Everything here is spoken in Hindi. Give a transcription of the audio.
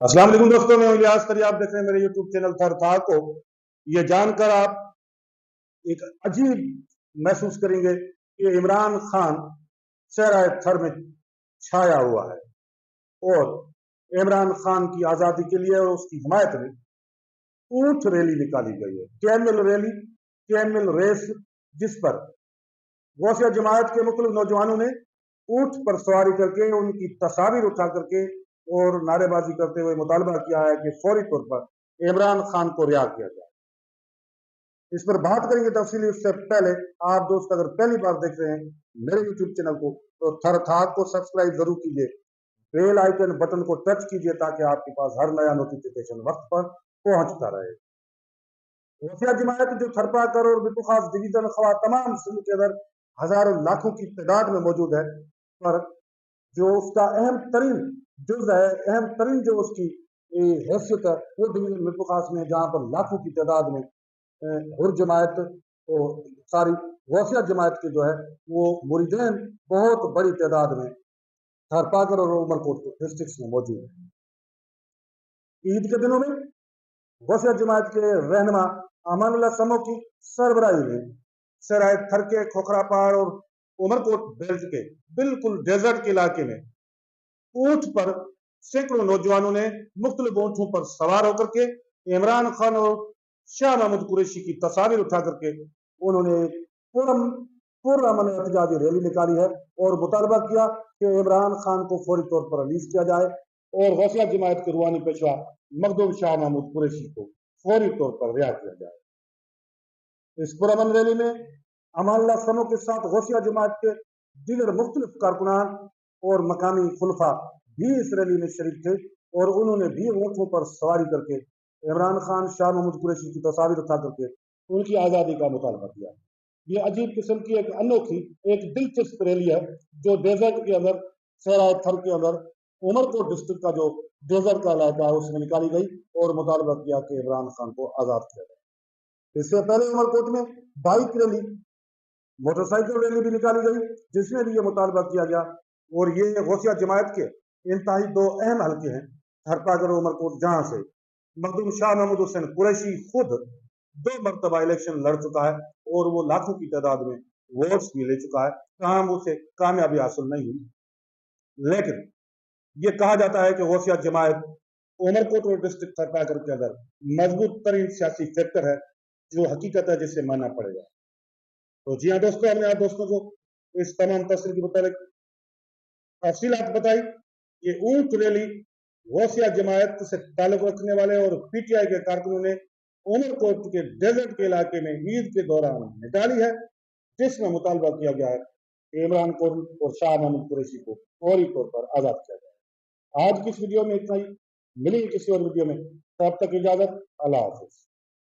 अस्सलाम वालेकुम दोस्तों, मैं इलियास तरी। आप देख रहे हैं मेरे यूट्यूब चैनल थर था को। ये जानकर आप एक अजीब महसूस करेंगे कि इमरान खान शहर थर में छाया हुआ है और इमरान खान की आज़ादी के लिए और उसकी हिमायत में ऊंट रैली निकाली गई है, कैमल रैली, कैमल रेस, जिस पर गौसिया जमात के मुख्तलिफ नौजवानों ने ऊंट पर सवारी करके उनकी तस्वीर उठा करके और नारेबाजी करते हुए मुतालबा किया है कि फौरी तौर पर इमरान खान को रिहा किया जाए। इस पर बात करेंगे तफसीली। उससे पहले आप दोस्त अगर पहली बार देख रहे हैं मेरे यूट्यूब चैनल को तो थर थाक को सब्सक्राइब जरूर कीजिए, बेल आइकन बटन को टच कीजिए ताकि आपके पास हर नया नोटिफिकेशन वक्त पर पहुंचता रहे। गौसिया जमात जो थरपाकर और बितुखास डिवीजन खवा तमाम सिंध के अंदर हजारों लाखों की तादाद में मौजूद है, पर जो उसका अहम तरीन जुज है, अहम तरीन जो उसकी हैसियत है, वो डिवीजन मिर्पु खास में, जहाँ पर लाखों की तादाद में हुर जमायत और सारी गौसिया जमायत के जो है वो मुरीदैन बहुत बड़ी तादाद में थरपाकर और उमरकोट डिस्ट्रिक्ट में मौजूद है। ईद के दिनों में गौसिया जमायत के रहनुमा अमानुल्लाह समो की सरबराही में सराय थर के खोखरा पहाड़ और उमरकोट बेल्ट के बिल्कुल डेजर्ट के इलाके में ऊंट पर सैकड़ों नौजवानों ने मुख्तलिफ ऊंटों पर सवार होकर के इमरान खान और शाह महमूद कुरैशी की तस्वीर उठा करके उन्होंने पुरअमन एहतजाजी रैली निकाली है और मुतालबा किया कि इमरान खान को फौरी तौर पर रिलीज किया जाए और गौसिया जमायत के रूहानी पेशवा मखदूम शाह महमूद कुरैशी को फौरी तौर पर रिहा किया जाए। इस पुरअमन रैली में अमानुल्लाह समो के साथ गौसिया जमात के दीगर मुख्तलिफ कारकुनान और मकामी खुलफा भी इस रैली में शरीक थे और उन्होंने भी ऊंटों पर सवारी करके इमरान खान, शाह महमूद कुरैशी की तस्वीर उठा करके उनकी आज़ादी का मुतालबा किया। ये अजीब किस्म की एक अनोखी, एक दिलचस्प रैली है जो डेजर्ट के अंदर, सराय थर के अंदर उमरकोट डिस्ट्रिक्ट का जो डेजर्ट का इलाका है उसमें निकाली गई और मुतालबा किया कि इमरान खान को आज़ाद किया जाए। इससे पहले उमरकोट में बाइक रैली, मोटरसाइकिल रैली भी निकाली गई जिसमें भी ये मुतालबा किया गया। और ये गौसिया जमायत के इंतहाई दो अहम हल्के हैं, थरपाकर और उमरकोट, जहां से मखदूम शाह महमूद हुसैन कुरैशी खुद 2 मरतबा इलेक्शन लड़ चुका है और वो लाखों की तादाद में वोट्स भी ले चुका है, तमाम उसे कामयाबी हासिल नहीं हुई। लेकिन ये कहा जाता है कि गौसिया जमायत उमरकोट और डिस्ट्रिक्ट थरपाकर के अंदर मजबूत तरीन सियासी फैक्टर है, जो हकीकत है जिसे मानना पड़ेगा। तो जी हाँ दोस्तों, हमने आप दोस्तों को इस तमाम तस्वीर के मुताबिक तफसीलात बताई। ये ऊंट रैली गौसिया जमायत से ताल्लुक रखने वाले और पीटीआई के कारकुनों ने उमरकोट के डेजर्ट के इलाके में ईद के दौरान निकाली है, जिसमें मुतालबा किया गया है कि इमरान खान और शाह महमूद कुरैशी को फौरी तौर पर आजाद किया जाए। आज की इस वीडियो में इतना ही, मिलेंगे किसी और वीडियो में, तब तक इजाजत, अल्लाह हाफिज।